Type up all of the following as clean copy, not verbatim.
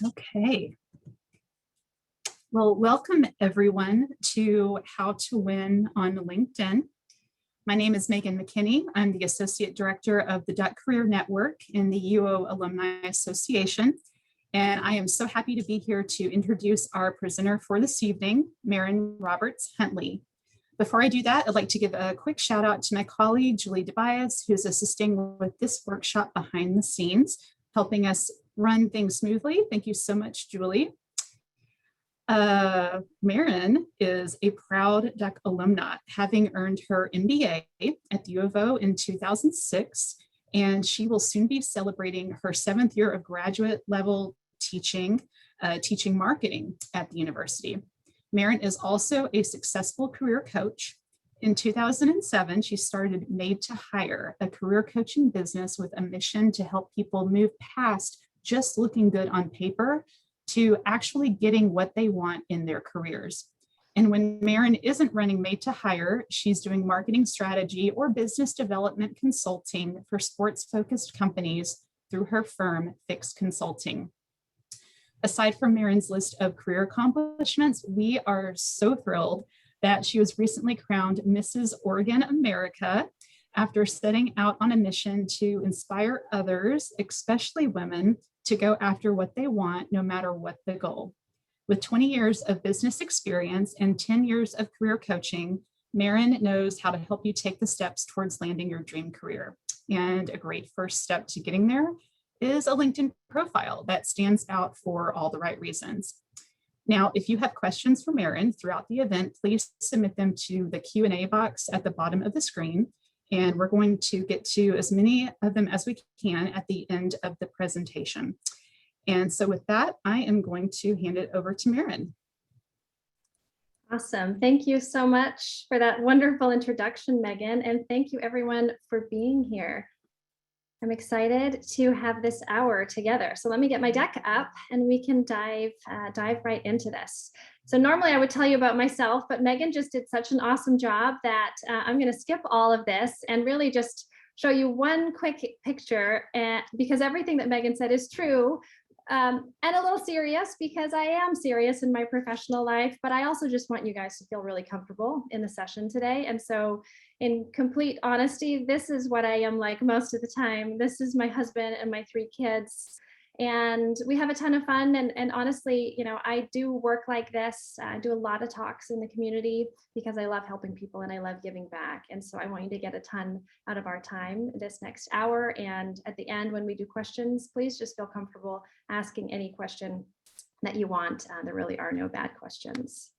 Okay. Well, welcome everyone to How to Win on LinkedIn. My name is Megan McKinney. I'm the Associate Director of the Duck Career Network in the UO Alumni Association. And I am so happy to be here to introduce our presenter for this evening, Merryn Roberts-Huntley. Before I do that, I'd like to give a quick shout out to my colleague, Julie DeBias, who's assisting with this workshop behind the scenes, helping us run things smoothly. Thank you so much, Julie. Merryn is a proud Duck alumna, having earned her MBA at the U of O in 2006, and she will soon be celebrating her 7th year of graduate level teaching marketing at the university. Merryn is also a successful career coach. In 2007, she started Made to Hire, a career coaching business with a mission to help people move past just looking good on paper to actually getting what they want in their careers. And when Merryn isn't running Made to Hire, she's doing marketing strategy or business development consulting for sports-focused companies through her firm, Fix Consulting. Aside from Merryn's list of career accomplishments, we are so thrilled that she was recently crowned Mrs. Oregon America after setting out on a mission to inspire others, especially women, to go after what they want, no matter what the goal. With 20 years of business experience and 10 years of career coaching, Merryn knows how to help you take the steps towards landing your dream career. And a great first step to getting there is a LinkedIn profile that stands out for all the right reasons. Now, if you have questions for Merryn throughout the event, please submit them to the Q&A box at the bottom of the screen. And we're going to get to as many of them as we can at the end of the presentation. And so with that, I am going to hand it over to Merryn. Awesome. Thank you so much for that wonderful introduction, Megan. And thank you everyone for being here. I'm excited to have this hour together. So let me get my deck up and we can dive right into this. So normally I would tell you about myself, but Megan just did such an awesome job that I'm going to skip all of this and really just show you one quick picture, because everything that Megan said is true, and a little serious because I am serious in my professional life, but I also just want you guys to feel really comfortable in the session today. And so in complete honesty, this is what I am like most of the time. This is my husband and my 3 kids. And we have a ton of fun. And honestly, you know, I do work like this. I do a lot of talks in the community because I love helping people and I love giving back. And so I want you to get a ton out of our time this next hour. And at the end, when we do questions, please just feel comfortable asking any question that you want. There really are no bad questions.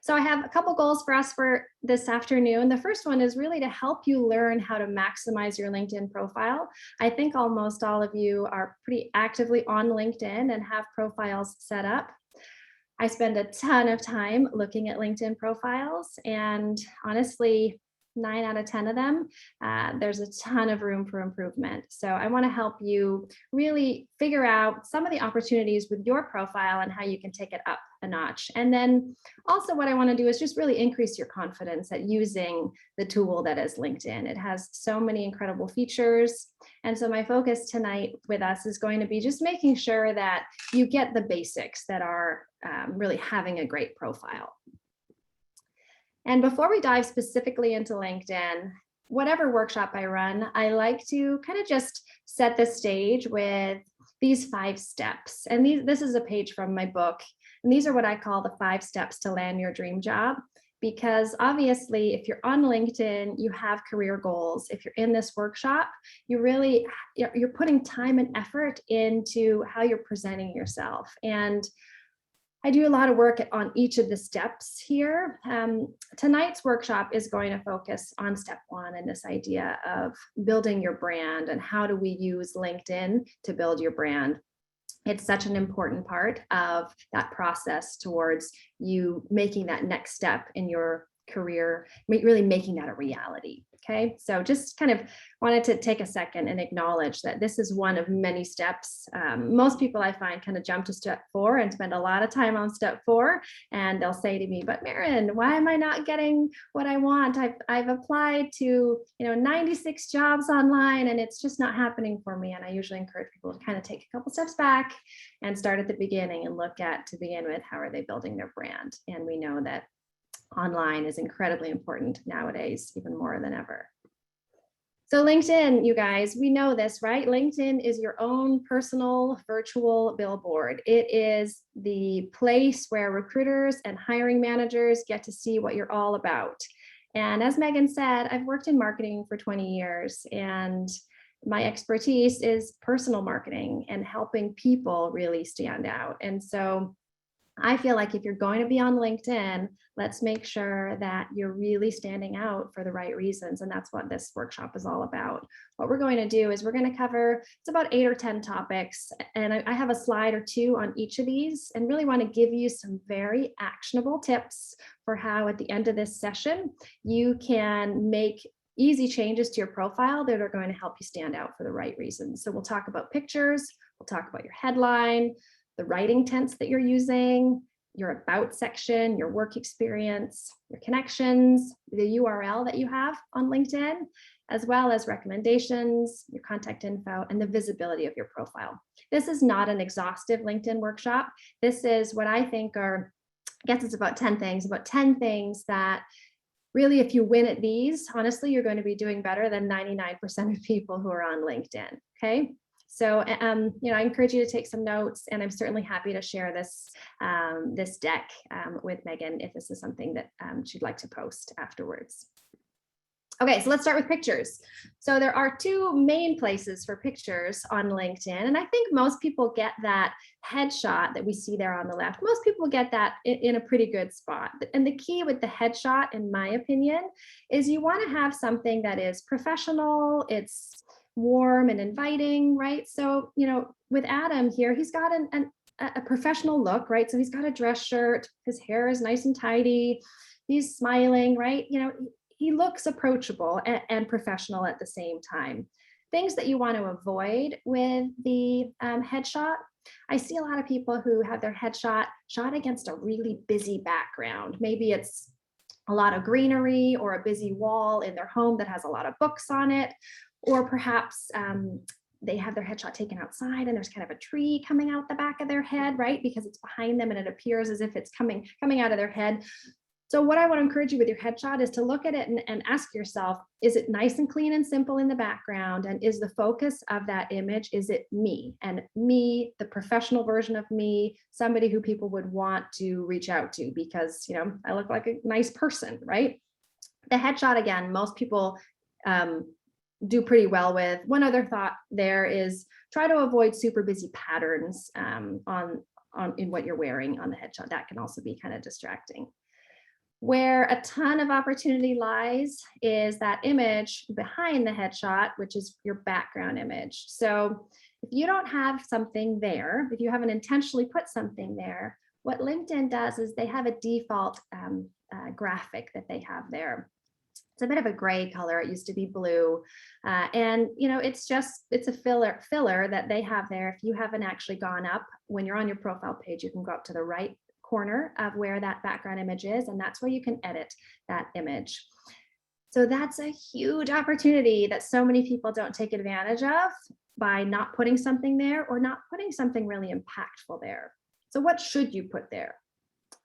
So I have a couple goals for us for this afternoon. The first one is really to help you learn how to maximize your LinkedIn profile. I think almost all of you are pretty actively on LinkedIn and have profiles set up. I spend a ton of time looking at LinkedIn profiles, and honestly, 9 out of 10 of them, there's a ton of room for improvement. So I want to help you really figure out some of the opportunities with your profile and how you can take it up a notch. And then also what I want to do is just really increase your confidence at using the tool that is LinkedIn. It has so many incredible features. And so my focus tonight with us is going to be just making sure that you get the basics that are really having a great profile. And before we dive specifically into LinkedIn, whatever workshop I run, I like to kind of just set the stage with these 5 steps. And this is a page from my book. And these are what I call the 5 steps to land your dream job. Because obviously, if you're on LinkedIn, you have career goals. If you're in this workshop, you're putting time and effort into how you're presenting yourself. And I do a lot of work on each of the steps here. Tonight's workshop is going to focus on step 1 and this idea of building your brand and how do we use LinkedIn to build your brand. It's such an important part of that process towards you making that next step in your career, really making that a reality. Okay, so just kind of wanted to take a second and acknowledge that this is one of many steps. Most people I find kind of jump to step 4 and spend a lot of time on step 4, and they'll say to me, but Merryn, why am I not getting what I want? I've applied to 96 jobs online and it's just not happening for me. And I usually encourage people to kind of take a couple steps back and start at the beginning and look at, to begin with, how are they building their brand? And we know that online is incredibly important nowadays, even more than ever. So LinkedIn, you guys, we know this, right? LinkedIn is your own personal virtual billboard. It is the place where recruiters and hiring managers get to see what you're all about. And as Megan said, I've worked in marketing for 20 years, and my expertise is personal marketing and helping people really stand out. And so I feel like if you're going to be on LinkedIn, let's make sure that you're really standing out for the right reasons. And that's what this workshop is all about. What we're going to do is we're going to cover, it's about 8 or 10 topics. And I have a slide or 2 on each of these, and really want to give you some very actionable tips for how at the end of this session, you can make easy changes to your profile that are going to help you stand out for the right reasons. So we'll talk about pictures, we'll talk about your headline, the writing tense that you're using, your about section, your work experience, your connections, the URL that you have on LinkedIn, as well as recommendations, your contact info, and the visibility of your profile. This is not an exhaustive LinkedIn workshop. This is what I think are, I guess it's about 10 things that really, if you win at these, honestly, you're going to be doing better than 99% of people who are on LinkedIn, okay? So, I encourage you to take some notes, and I'm certainly happy to share this, this deck with Megan if this is something that she'd like to post afterwards. Okay, so let's start with pictures. So there are 2 main places for pictures on LinkedIn, and I think most people get that headshot that we see there on the left. Most people get that in a pretty good spot. And the key with the headshot, in my opinion, is you want to have something that is professional, it's warm and inviting, right? So, with Adam here, he's got a professional look, right? So he's got a dress shirt, his hair is nice and tidy, he's smiling, right? He looks approachable and professional at the same time. Things that you want to avoid with the headshot. I see a lot of people who have their headshot shot against a really busy background. Maybe it's a lot of greenery or a busy wall in their home that has a lot of books on it. Or perhaps they have their headshot taken outside and there's kind of a tree coming out the back of their head, right? Because it's behind them and it appears as if it's coming out of their head. So what I want to encourage you with your headshot is to look at it and ask yourself, is it nice and clean and simple in the background? And is the focus of that image, is it me? And me, the professional version of me, somebody who people would want to reach out to because, I look like a nice person, right? The headshot, again, most people do pretty well with. One other thought there is try to avoid super busy patterns in what you're wearing on the headshot. That can also be kind of distracting. Where a ton of opportunity lies is that image behind the headshot, which is your background image. So if you don't have something there, if you haven't intentionally put something there, what LinkedIn does is they have a default graphic that they have there. It's a bit of a gray color. It used to be blue. And it's a filler that they have there. If you haven't actually gone up, when you're on your profile page, you can go up to the right corner of where that background image is, and that's where you can edit that image. So that's a huge opportunity that so many people don't take advantage of by not putting something there or not putting something really impactful there. So what should you put there?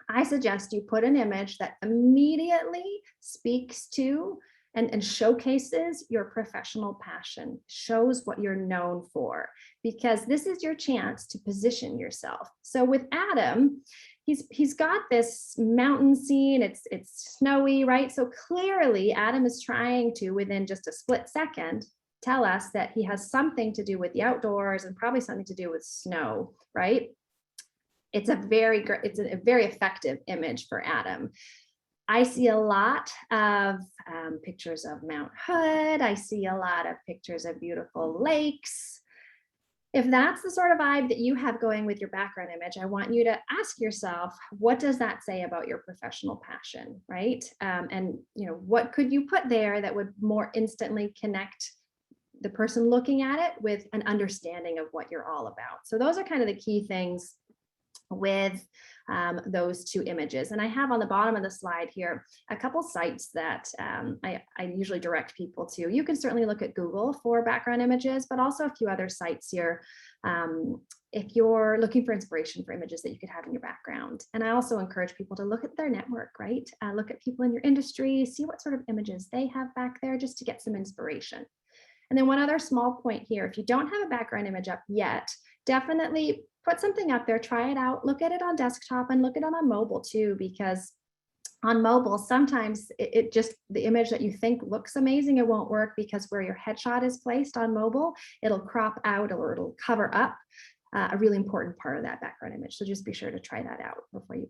I suggest you put an image that immediately speaks to and showcases your professional passion, shows what you're known for, because this is your chance to position yourself. So with Adam, he's got this mountain scene, it's snowy, right? So clearly Adam is trying to, within just a split second, tell us that he has something to do with the outdoors and probably something to do with snow, right? It's a very effective image for Adam. I see a lot of pictures of Mount Hood. I see a lot of pictures of beautiful lakes. If that's the sort of vibe that you have going with your background image, I want you to ask yourself, what does that say about your professional passion, right? And what could you put there that would more instantly connect the person looking at it with an understanding of what you're all about? So those are kind of the key things with those two images. And I have on the bottom of the slide here a couple sites that I usually direct people to. You can certainly look at Google for background images, but also a few other sites here if you're looking for inspiration for images that you could have in your background. And I also encourage people to look at their network, right? Look at people in your industry, see what sort of images they have back there just to get some inspiration. And then one other small point here, if you don't have a background image up yet, definitely put something up there, try it out, look at it on desktop and look at it on mobile too, because on mobile, sometimes it just, the image that you think looks amazing, it won't work because where your headshot is placed on mobile, it'll crop out or it'll cover up a really important part of that background image. So just be sure to try that out before you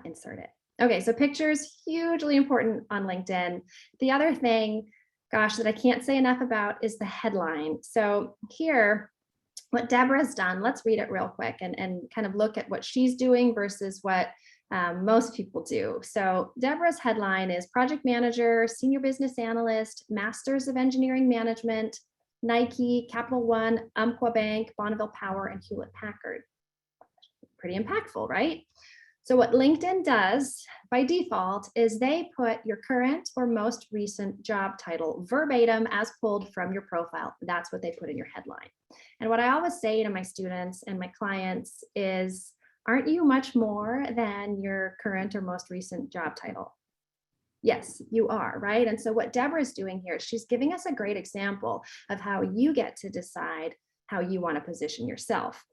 insert it. Okay, so pictures, hugely important on LinkedIn. The other thing, gosh, that I can't say enough about is the headline. So here, what Deborah's done, let's read it real quick and kind of look at what she's doing versus what most people do. So Deborah's headline is Project Manager, Senior Business Analyst, Masters of Engineering Management, Nike, Capital One, Umpqua Bank, Bonneville Power, and Hewlett Packard. Pretty impactful, right? So what LinkedIn does by default is they put your current or most recent job title verbatim as pulled from your profile. That's what they put in your headline. And what I always say to my students and my clients is, aren't you much more than your current or most recent job title? Yes, you are, right? And so what Deborah is doing here, she's giving us a great example of how you get to decide how you want to position yourself.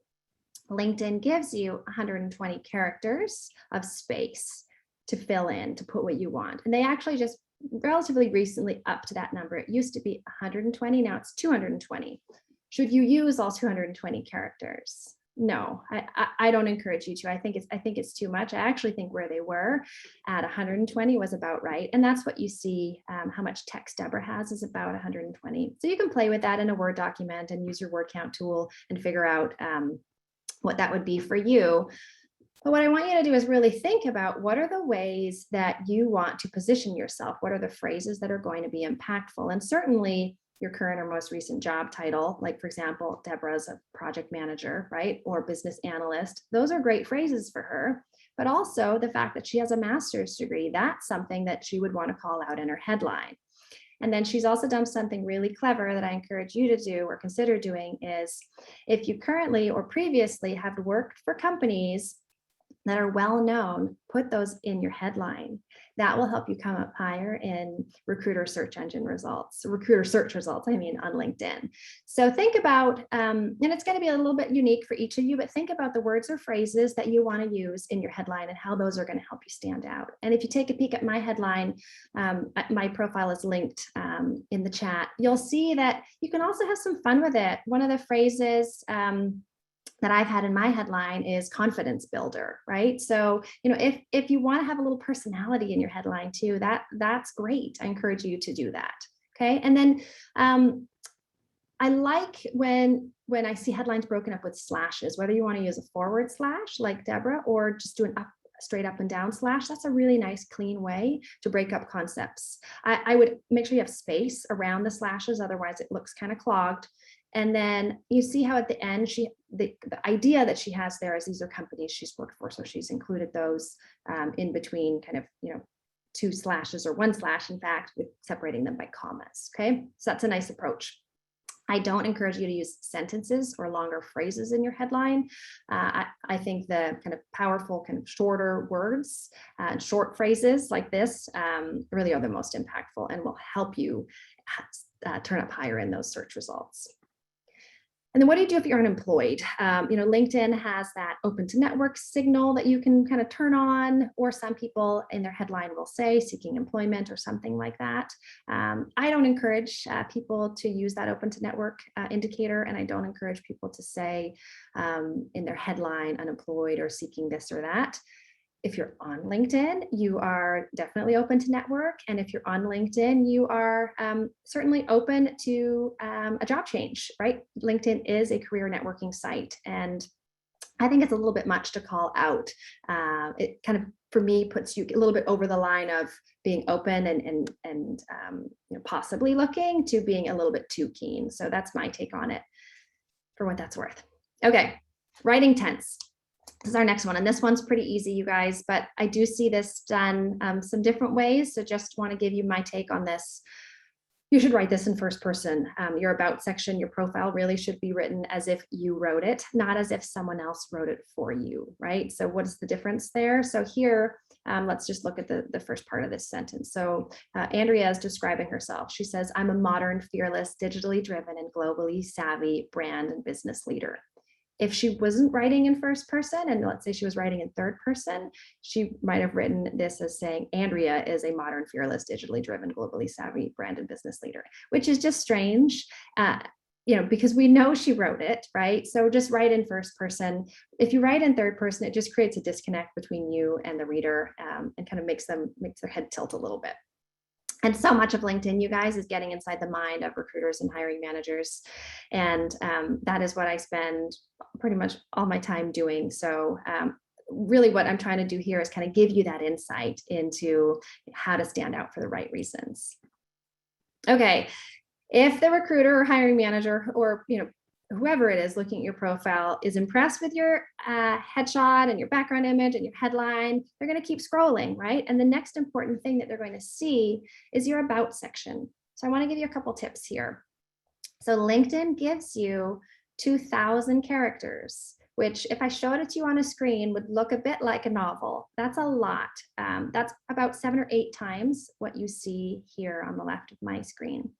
LinkedIn gives you 120 characters of space to fill in, to put what you want. And they actually just relatively recently upped to that number. It used to be 120, now it's 220. Should you use all 220 characters? No, I don't encourage you to. I think it's too much. I actually think where they were at 120 was about right. And that's what you see, how much text Deborah has is about 120. So you can play with that in a Word document and use your word count tool and figure out what that would be for you. But what I want you to do is really think about what are the ways that you want to position yourself? What are the phrases that are going to be impactful? And certainly your current or most recent job title, like for example, Deborah's a project manager, right? Or business analyst. Those are great phrases for her. But also the fact that she has a master's degree, that's something that she would want to call out in her headline. And then she's also done something really clever that I encourage you to do or consider doing is if you currently or previously have worked for companies that are well known, put those in your headline. That will help you come up higher in recruiter search search results, I mean, on LinkedIn. So think about, and it's going to be a little bit unique for each of you, but think about the words or phrases that you want to use in your headline and how those are going to help you stand out. And if you take a peek at my headline, my profile is linked in the chat. You'll see that you can also have some fun with it. One of the phrases that I've had in my headline is confidence builder, right? So, if you want to have a little personality in your headline too, that's great. I encourage you to do that. Okay. And then I like when I see headlines broken up with slashes, whether you want to use a forward slash like Deborah or just do straight up and down slash. That's a really nice, clean way to break up concepts. I would make sure you have space around the slashes, otherwise it looks kind of clogged. And then you see how at the end, the idea that she has there is these are companies she's worked for. So she's included those in between kind of, two slashes or one slash, in fact, with separating them by commas. Okay, so that's a nice approach. I don't encourage you to use sentences or longer phrases in your headline. I think the kind of powerful, kind of shorter words and short phrases like this really are the most impactful and will help you turn up higher in those search results. And then what do you do if you're unemployed? LinkedIn has that open to network signal that you can kind of turn on, or some people in their headline will say seeking employment or something like that. I don't encourage people to use that open to network indicator, and I don't encourage people to say in their headline unemployed or seeking this or that. If you're on LinkedIn, you are definitely open to network. And if you're on LinkedIn, you are certainly open to a job change, right? LinkedIn is a career networking site. And I think it's a little bit much to call out. It kind of, for me, puts you a little bit over the line of being open and possibly looking to being a little bit too keen. So that's my take on it for what that's worth. Okay, writing tense. This is our next one, and this one's pretty easy, you guys, but I do see this done some different ways. So just want to give you my take on this. You should write this in first person. Your about section, your profile really should be written as if you wrote it, not as if someone else wrote it for you, right? So what is the difference there? So here, let's just look at the first part of this sentence. So Andrea is describing herself. She says, I'm a modern, fearless, digitally driven, and globally savvy brand and business leader. If she wasn't writing in first person, and let's say she was writing in third person, she might have written this as saying, Andrea is a modern, fearless, digitally driven, globally savvy brand and business leader, which is just strange, because we know she wrote it, right? So just write in first person. If you write in third person, it just creates a disconnect between you and the reader, and kind of makes their head tilt a little bit. And so much of LinkedIn, you guys, is getting inside the mind of recruiters and hiring managers. And that is what I spend pretty much all my time doing. So really what I'm trying to do here is kind of give you that insight into how to stand out for the right reasons. Okay, if the recruiter or hiring manager or whoever it is looking at your profile is impressed with your headshot and your background image and your headline, they're going to keep scrolling, right? And the next important thing that they're going to see is your about section. So I want to give you a couple tips here. So LinkedIn gives you 2,000 characters, which if I showed it to you on a screen would look a bit like a novel. That's a lot. That's about 7 or 8 times what you see here on the left of my screen.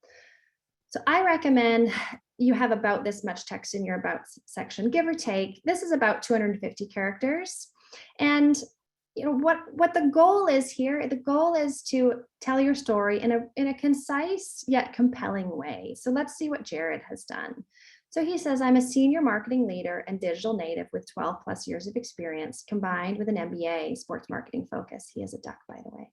So I recommend you have about this much text in your about section, give or take. This is about 250 characters. And what the goal is here, the goal is to tell your story in a concise yet compelling way. So let's see what Jared has done. So he says, I'm a senior marketing leader and digital native with 12 plus years of experience combined with an MBA sports marketing focus. He is a duck, by the way.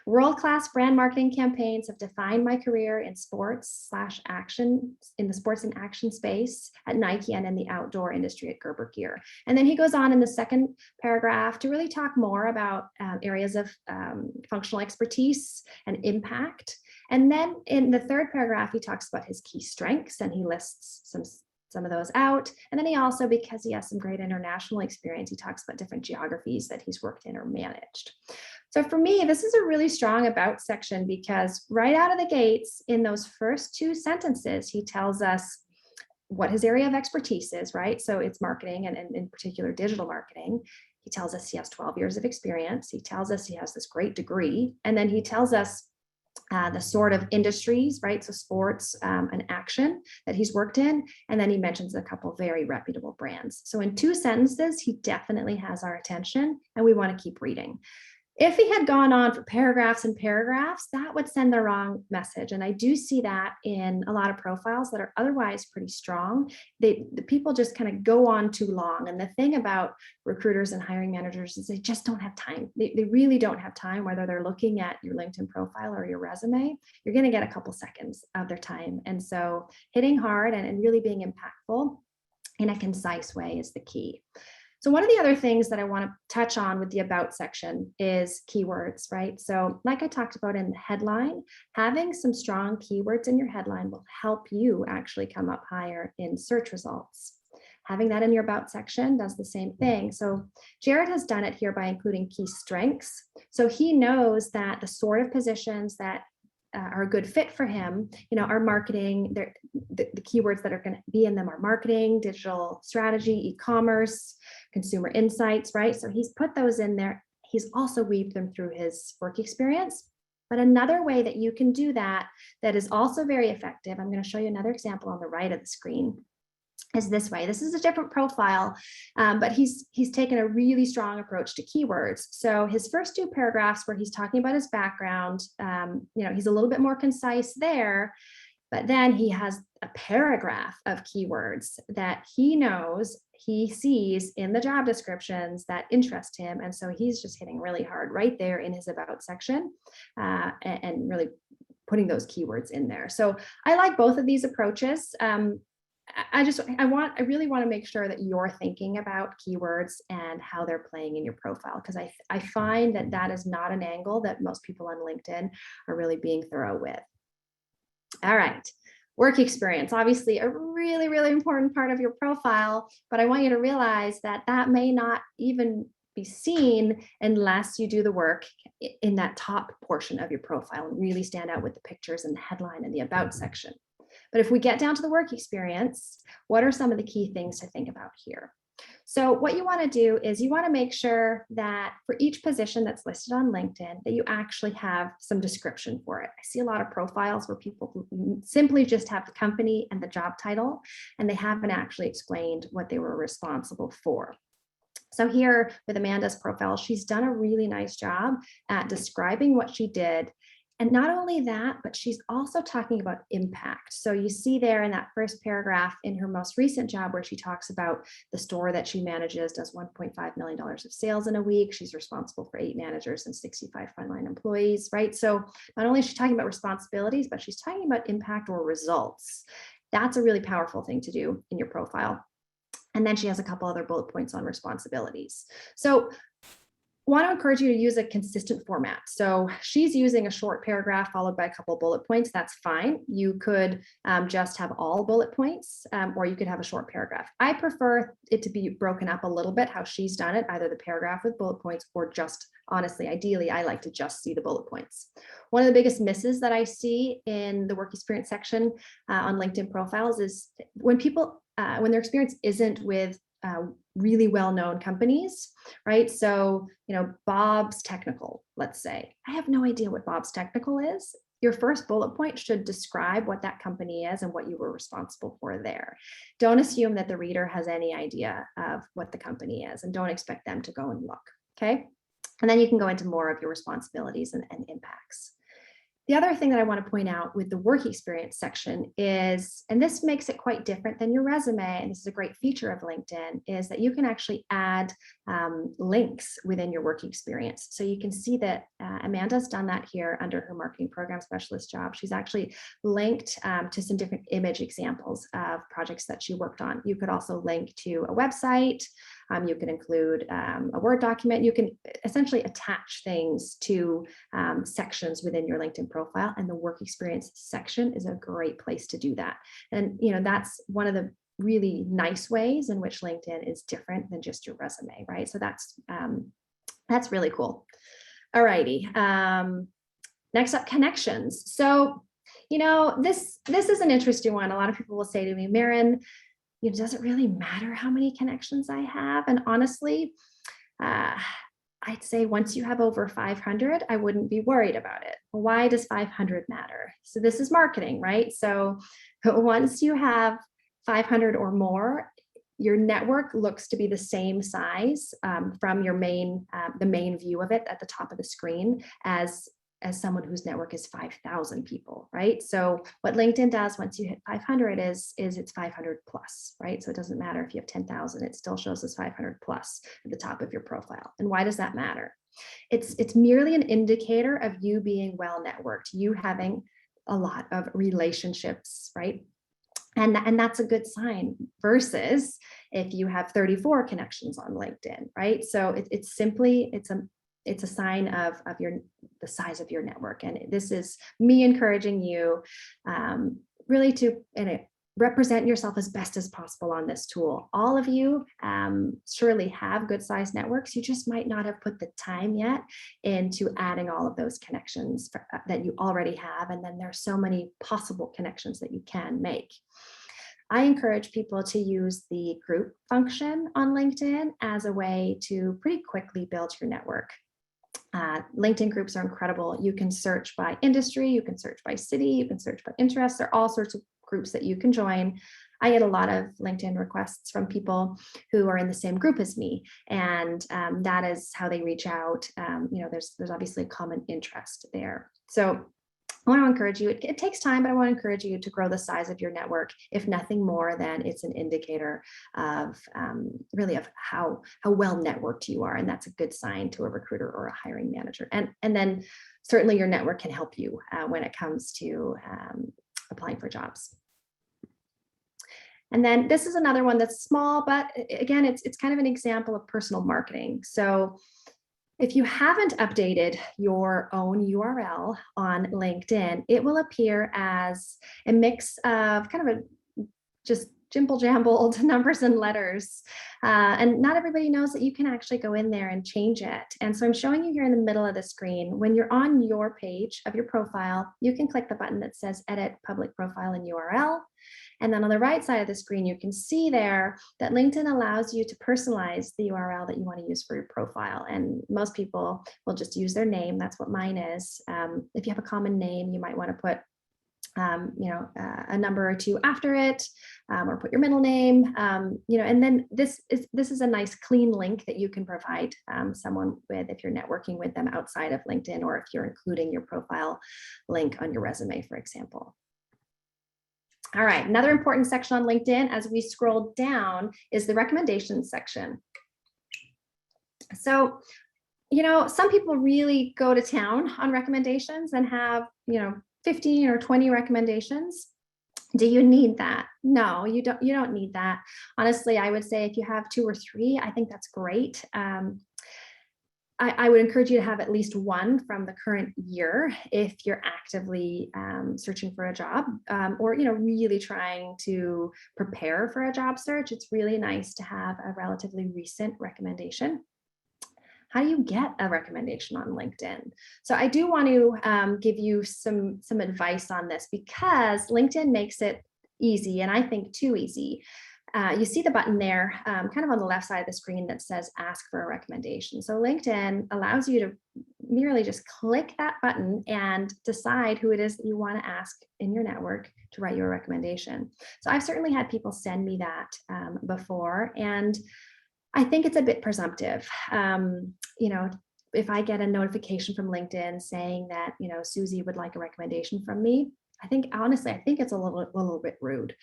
World-class brand marketing campaigns have defined my career in sports/action, in the sports and action space at Nike and in the outdoor industry at Gerber Gear. And then he goes on in the second paragraph to really talk more about areas of functional expertise and impact. And then in the third paragraph, he talks about his key strengths and he lists some of those out. And then he also, because he has some great international experience, he talks about different geographies that he's worked in or managed. So for me, this is a really strong about section because right out of the gates in those first 2 sentences, he tells us what his area of expertise is, right? So it's marketing and in particular digital marketing. He tells us he has 12 years of experience. He tells us he has this great degree. And then he tells us the sort of industries, right? So sports and action that he's worked in. And then he mentions a couple of very reputable brands. So in 2 sentences, he definitely has our attention and we want to keep reading. If he had gone on for paragraphs and paragraphs, that would send the wrong message. And I do see that in a lot of profiles that are otherwise pretty strong. The people just kind of go on too long. And the thing about recruiters and hiring managers is they just don't have time. They really don't have time, whether they're looking at your LinkedIn profile or your resume, you're going to get a couple seconds of their time. And so hitting hard and really being impactful in a concise way is the key. So one of the other things that I want to touch on with the about section is keywords, right? So like I talked about in the headline, having some strong keywords in your headline will help you actually come up higher in search results. Having that in your about section does the same thing. So Jared has done it here by including key strengths. So he knows that the sort of positions that are a good fit for him, are marketing, the keywords that are going to be in them are marketing, digital strategy, e-commerce, consumer insights, right? So he's put those in there. He's also weaved them through his work experience. But another way that you can do that is also very effective, I'm going to show you another example on the right of the screen, is this way. This is a different profile, but he's taken a really strong approach to keywords. So his first 2 paragraphs where he's talking about his background, he's a little bit more concise there, but then he has a paragraph of keywords that he knows he sees in the job descriptions that interest him. And so he's just hitting really hard right there in his about section, and really putting those keywords in there. So I like both of these approaches. I really want to make sure that you're thinking about keywords and how they're playing in your profile, because I find that that is not an angle that most people on LinkedIn are really being thorough with. All right. Work experience, obviously a really, really important part of your profile, but I want you to realize that that may not even be seen unless you do the work in that top portion of your profile and really stand out with the pictures and the headline and the about section. But if we get down to the work experience, what are some of the key things to think about here? So what you want to do is you want to make sure that for each position that's listed on LinkedIn, that you actually have some description for it. I see a lot of profiles where people simply just have the company and the job title, and they haven't actually explained what they were responsible for. So here with Amanda's profile, she's done a really nice job at describing what she did. And not only that, but she's also talking about impact. So you see there in that first paragraph in her most recent job where she talks about the store that she manages does $1.5 million of sales in a week. She's responsible for 8 managers and 65 frontline employees, right? So not only is she talking about responsibilities, but she's talking about impact or results. That's a really powerful thing to do in your profile. And then she has a couple other bullet points on responsibilities. So want to encourage you to use a consistent format. So she's using a short paragraph followed by a couple of bullet points. That's fine. You could just have all bullet points, or you could have a short paragraph. I prefer it to be broken up a little bit, how she's done it, either the paragraph with bullet points or just, honestly, ideally, I like to just see the bullet points. One of the biggest misses that I see in the work experience section on LinkedIn profiles is when people, when their experience isn't with really well-known companies, right? So, Bob's Technical, let's say. I have no idea what Bob's Technical is. Your first bullet point should describe what that company is and what you were responsible for there. Don't assume that the reader has any idea of what the company is, and don't expect them to go and look, okay? And then you can go into more of your responsibilities and impacts. The other thing that I want to point out with the work experience section is, and this makes it quite different than your resume, and this is a great feature of LinkedIn, is that you can actually add links within your work experience. So you can see that Amanda's done that here under her marketing program specialist job. She's actually linked to some different image examples of projects that she worked on. You could also link to a website. You can include a Word document. You can essentially attach things to sections within your LinkedIn profile, and the work experience section is a great place to do that. And that's one of the really nice ways in which LinkedIn is different than just your resume, right? So that's really cool. All righty. Next up, connections. So, this is an interesting one. A lot of people will say to me, Merryn, does it really matter how many connections I have? And honestly, I'd say once you have over 500, I wouldn't be worried about it. Why does 500 matter? So this is marketing, right? So once you have 500 or more, your network looks to be the same size from your the main view of it at the top of the screen as someone whose network is 5,000 people, right? So what LinkedIn does once you hit 500 is it's 500 plus, right? So it doesn't matter if you have 10,000, it still shows as 500 plus at the top of your profile. And why does that matter? It's merely an indicator of you being well networked, you having a lot of relationships, right? And that's a good sign versus if you have 34 connections on LinkedIn, right? So it's a sign of the size of your network. And this is me encouraging you really to represent yourself as best as possible on this tool. All of you surely have good sized networks. You just might not have put the time yet into adding all of those connections that you already have. And then there's so many possible connections that you can make. I encourage people to use the group function on LinkedIn as a way to pretty quickly build your network. LinkedIn groups are incredible. You can search by industry, you can search by city, you can search by interest. There are all sorts of groups that you can join. I get a lot of LinkedIn requests from people who are in the same group as me, and that is how they reach out. There's obviously a common interest there. So I want to encourage you, it takes time, but I want to encourage you to grow the size of your network, if nothing more than it's an indicator of really of how well networked you are. And that's a good sign to a recruiter or a hiring manager. And then certainly your network can help you when it comes to applying for jobs. And then this is another one that's small, but again, it's kind of an example of personal marketing. So if you haven't updated your own URL on LinkedIn, it will appear as a mix of kind of a just jimble jambled numbers and letters. And not everybody knows that you can actually go in there and change it. And so I'm showing you here in the middle of the screen, when you're on your page of your profile, you can click the button that says Edit Public Profile and URL. And then on the right side of the screen, you can see there that LinkedIn allows you to personalize the URL that you want to use for your profile. And most people will just use their name. That's what mine is. If you have a common name, you might want to put a number or two after it, or put your middle name, and then this is a nice clean link that you can provide someone with if you're networking with them outside of LinkedIn, or if you're including your profile link on your resume, for example. All right, another important section on LinkedIn as we scroll down is the recommendations section. So, some people really go to town on recommendations and have, 15 or 20 recommendations. Do you need that? No, you don't need that. Honestly, I would say if you have 2 or 3, I think that's great. I would encourage you to have at least 1 from the current year if you're actively searching for a job, or really trying to prepare for a job search. It's really nice to have a relatively recent recommendation. How do you get a recommendation on LinkedIn? So I do want to give you some advice on this, because LinkedIn makes it easy, and I think too easy. You see the button there, kind of on the left side of the screen, that says ask for a recommendation. So LinkedIn allows you to merely just click that button and decide who it is that you want to ask in your network to write you a recommendation. So I've certainly had people send me that before, and I think it's a bit presumptive. If I get a notification from LinkedIn saying that, Susie would like a recommendation from me, honestly, I think it's a little bit rude.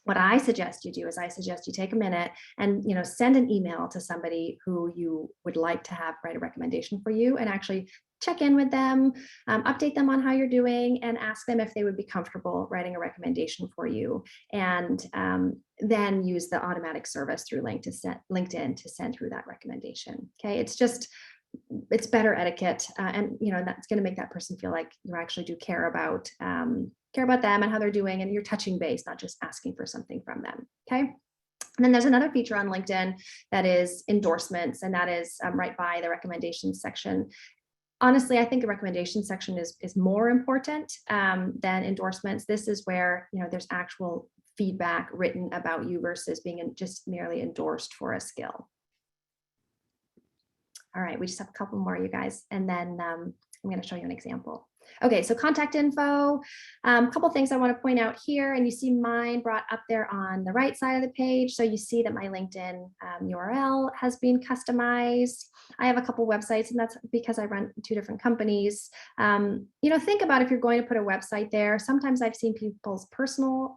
What I suggest you do is you take a minute and, send an email to somebody who you would like to have write a recommendation for you, and actually check in with them, update them on how you're doing, and ask them if they would be comfortable writing a recommendation for you. And then use the automatic service through LinkedIn to send through that recommendation. Okay, it's better etiquette, and that's going to make that person feel like you actually do care about them and how they're doing, and you're touching base, not just asking for something from them. Okay. And then there's another feature on LinkedIn that is endorsements, and that is right by the recommendations section. Honestly, I think the recommendation section is more important than endorsements. This is where there's actual feedback written about you versus being just merely endorsed for a skill. All right, we just have a couple more, you guys, and then I'm going to show you an example. Okay, so contact info, a couple things I want to point out here, and you see mine brought up there on the right side of the page. So you see that my LinkedIn URL has been customized. I have a couple websites, and that's because I run 2 different companies. Think about if you're going to put a website there. Sometimes I've seen people's personal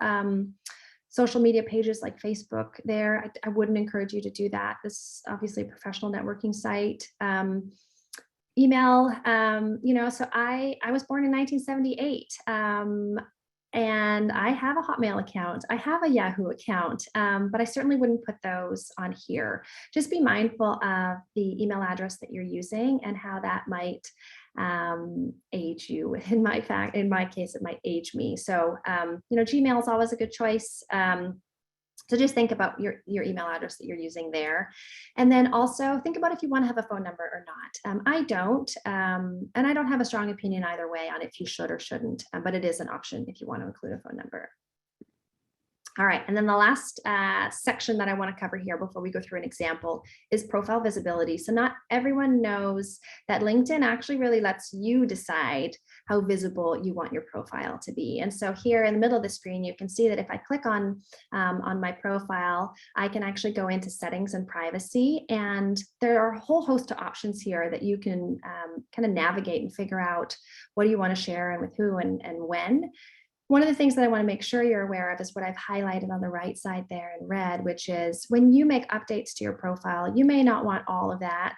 social media pages like Facebook there. I wouldn't encourage you to do that. This is obviously a professional networking site. Email, so I was born in 1978, and I have a Hotmail account. I have a Yahoo account, but I certainly wouldn't put those on here. Just be mindful of the email address that you're using and how that might age you. In my case, it might age me. So, Gmail is always a good choice. So just think about your email address that you're using there. And then also think about if you want to have a phone number or not. I don't, and I don't have a strong opinion either way on if you should or shouldn't, but it is an option if you want to include a phone number. All right, and then the last section that I want to cover here before we go through an example is profile visibility. So not everyone knows that LinkedIn actually really lets you decide how visible you want your profile to be. And so here in the middle of the screen, you can see that if I click on my profile, I can actually go into settings and privacy. And there are a whole host of options here that you can kind of navigate and figure out what do you want to share and with who and when. One of the things that I want to make sure you're aware of is what I've highlighted on the right side there in red, which is when you make updates to your profile, you may not want all of that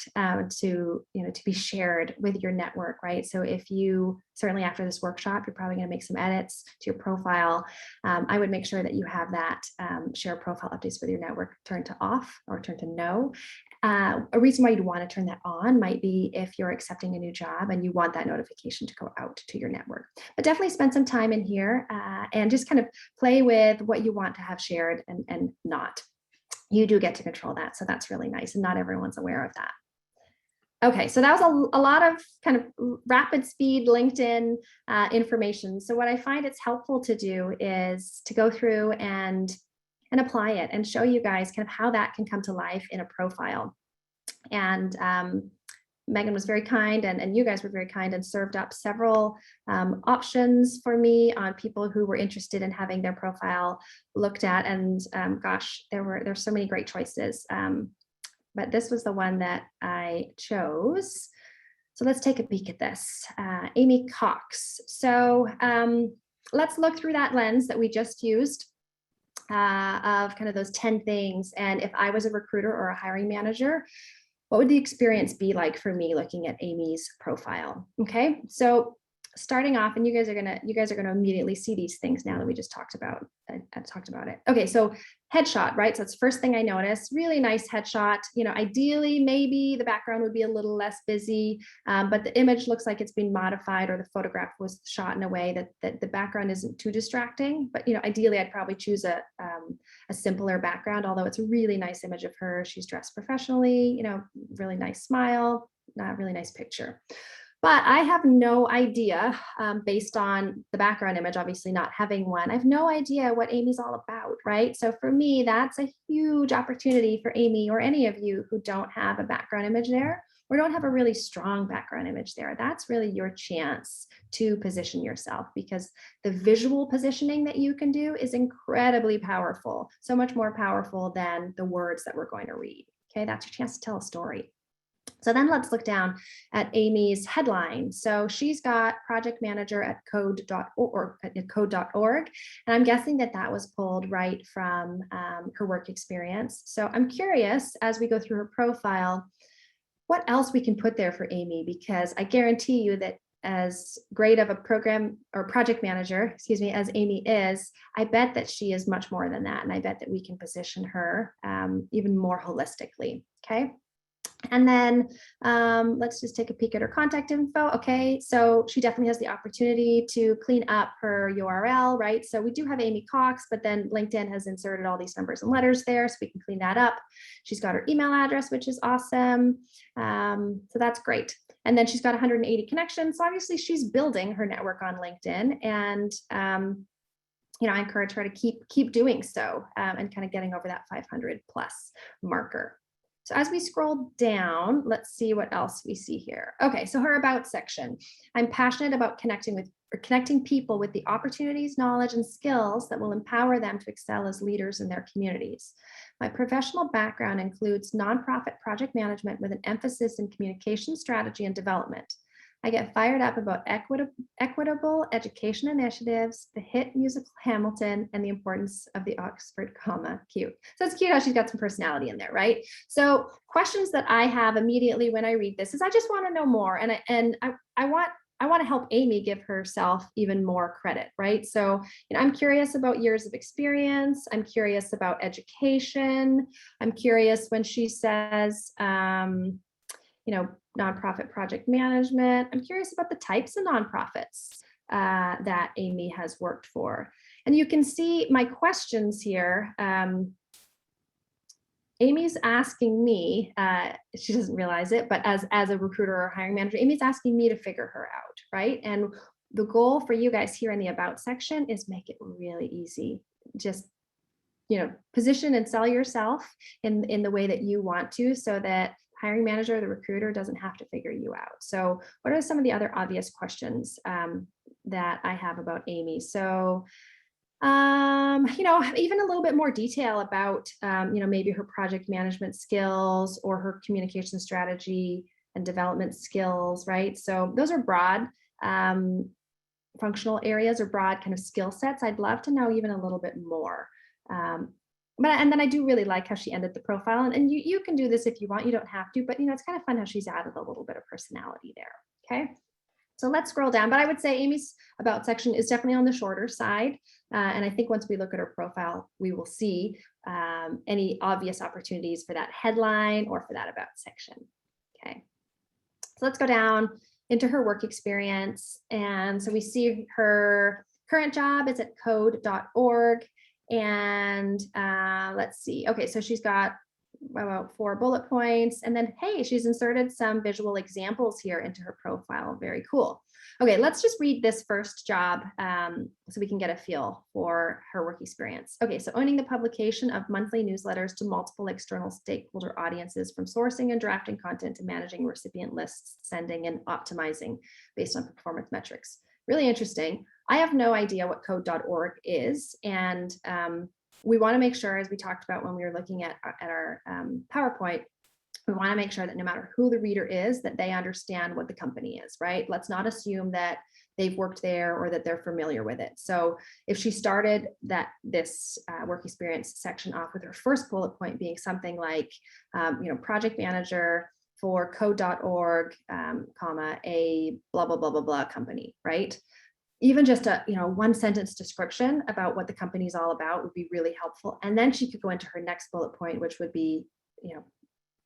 to be shared with your network, right? So if you, certainly after this workshop, you're probably going to make some edits to your profile. I would make sure that you have that share profile updates with your network turned to off or turned to no. A reason why you'd want to turn that on might be if you're accepting a new job and you want that notification to go out to your network. But definitely spend some time in here and just kind of play with what you want to have shared and not. You do get to control that, so that's really nice, and not everyone's aware of that. Okay, so that was a lot of kind of rapid speed LinkedIn information. So what I find it's helpful to do is to go through and apply it and show you guys kind of how that can come to life in a profile. And Megan was very kind and you guys were very kind and served up several options for me on people who were interested in having their profile looked at. And gosh, there's so many great choices. But this was the one that I chose. So let's take a peek at this. Amy Cox. So let's look through that lens that we just used of kind of those 10 things. And if I was a recruiter or a hiring manager, what would the experience be like for me looking at Amy's profile? Okay, so starting off, and you guys are gonna immediately see these things now that we just talked about. I talked about it. Okay, so headshot, right? So that's the first thing I noticed. Really nice headshot. You know, ideally, maybe the background would be a little less busy, but the image looks like it's been modified, or the photograph was shot in a way that the background isn't too distracting. But you know, ideally, I'd probably choose a simpler background. Although it's a really nice image of her. She's dressed professionally. You know, really nice smile. Really nice picture. But I have no idea, based on the background image, obviously not having one, I have no idea what Amy's all about, right? So for me, that's a huge opportunity for Amy or any of you who don't have a background image there or don't have a really strong background image there. That's really your chance to position yourself, because the visual positioning that you can do is incredibly powerful, so much more powerful than the words that we're going to read. Okay, that's your chance to tell a story. So then let's look down at Amy's headline. So she's got project manager at code.org, and I'm guessing that that was pulled right from her work experience. So I'm curious, as we go through her profile, what else we can put there for Amy, because I guarantee you that as great of a program or project manager, as Amy is, I bet that she is much more than that. And I bet that we can position her even more holistically, okay? And then let's just take a peek at her contact info. Okay, so she definitely has the opportunity to clean up her URL, right? So we do have Amy Cox, but then LinkedIn has inserted all these numbers and letters there, so we can clean that up. She's got her email address, which is awesome. So that's great. And then she's got 180 connections. So obviously she's building her network on LinkedIn, and you know, I encourage her to keep doing so and kind of getting over that 500 plus marker. So as we scroll down, let's see what else we see here. Okay, so her about section. I'm passionate about connecting people with the opportunities, knowledge, and skills that will empower them to excel as leaders in their communities. My professional background includes nonprofit project management with an emphasis in communication strategy and development. I get fired up about equitable education initiatives, the hit musical Hamilton, and the importance of the Oxford comma. Cute. So it's cute how she's got some personality in there, right? So questions that I have immediately when I read this is I just want to know more, and I want to help Amy give herself even more credit, right? So, you know, I'm curious about years of experience. I'm curious about education. I'm curious when she says, you know, nonprofit project management. I'm curious about the types of nonprofits that Amy has worked for. And you can see my questions here. Amy's asking me, she doesn't realize it, but as a recruiter or hiring manager, Amy's asking me to figure her out, right? And the goal for you guys here in the about section is make it really easy. Just position and sell yourself in the way that you want to, so that hiring manager, the recruiter, doesn't have to figure you out. So what are some of the other obvious questions that I have about Amy? So, even a little bit more detail about, maybe her project management skills or her communication strategy and development skills, right? So those are broad functional areas or broad kind of skill sets. I'd love to know even a little bit more. And then I do really like how she ended the profile, and you can do this if you want, you don't have to, but it's kind of fun how she's added a little bit of personality there. Okay. So let's scroll down, but I would say Amy's about section is definitely on the shorter side. And I think once we look at her profile, we will see any obvious opportunities for that headline or for that about section. Okay. So let's go down into her work experience. And so we see her current job is at code.org. And let's see. Okay, so she's got about 4 bullet points, and then, hey, she's inserted some visual examples here into her profile. Very cool. Okay, let's just read this first job so we can get a feel for her work experience. Okay, so owning the publication of monthly newsletters to multiple external stakeholder audiences, from sourcing and drafting content to managing recipient lists, sending and optimizing based on performance metrics. Really interesting. I have no idea what code.org is, and we want to make sure, as we talked about when we were looking at our PowerPoint, we want to make sure that no matter who the reader is, that they understand what the company is, right? Let's not assume that they've worked there or that they're familiar with it. So if she started this work experience section off with her first bullet point being something like, project manager for code.org, a blah, blah, blah, blah, blah company, right? Even just a 1-sentence description about what the company is all about would be really helpful. And then she could go into her next bullet point, which would be,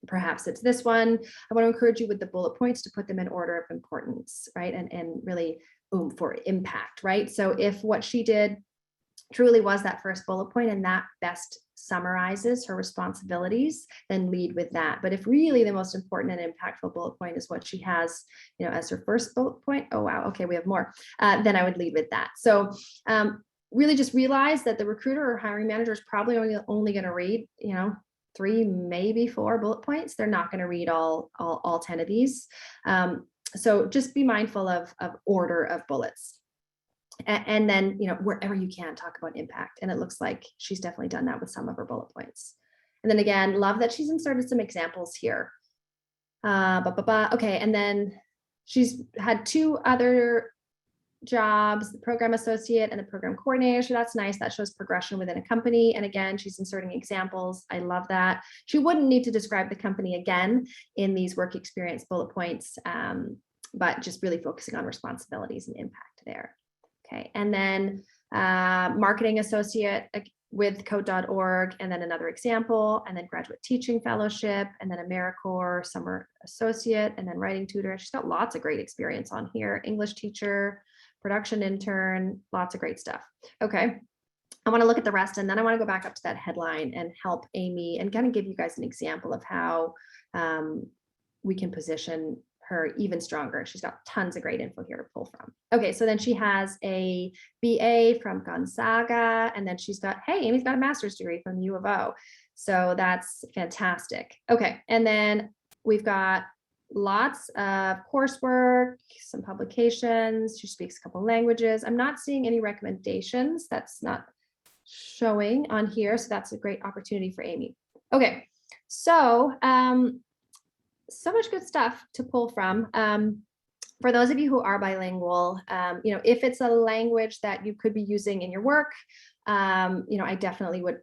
perhaps it's this one. I want to encourage you with the bullet points to put them in order of importance, right? And really for impact, right? So if what she did truly was that first bullet point and that best summarizes her responsibilities, then lead with that. But if really the most important and impactful bullet point is what she has, as her first bullet point, oh wow, okay, we have more, then I would lead with that. So really just realize that the recruiter or hiring manager is probably only going to read, 3, maybe 4 bullet points. They're not going to read all 10 of these. So just be mindful of order of bullets. And then, wherever you can, talk about impact. And it looks like she's definitely done that with some of her bullet points. And then again, love that she's inserted some examples here. Okay, and then she's had 2 other jobs, the program associate and the program coordinator. So that's nice. That shows progression within a company. And again, she's inserting examples. I love that. She wouldn't need to describe the company again in these work experience bullet points, but just really focusing on responsibilities and impact there. Okay, and then marketing associate with code.org, and then another example, and then graduate teaching fellowship, and then AmeriCorps summer associate, and then writing tutor. She's got lots of great experience on here. English teacher, production intern, lots of great stuff. Okay, I want to look at the rest, and then I want to go back up to that headline and help Amy and kind of give you guys an example of how we can position her even stronger. She's got tons of great info here to pull from. Okay, so then she has a BA from Gonzaga, and then she's got, hey, Amy's got a master's degree from U of O. So that's fantastic. Okay, and then we've got lots of coursework, some publications. She speaks a couple languages. I'm not seeing any recommendations. That's not showing on here. So that's a great opportunity for Amy. Okay, so so much good stuff to pull from. For those of you who are bilingual, if it's a language that you could be using in your work, I definitely would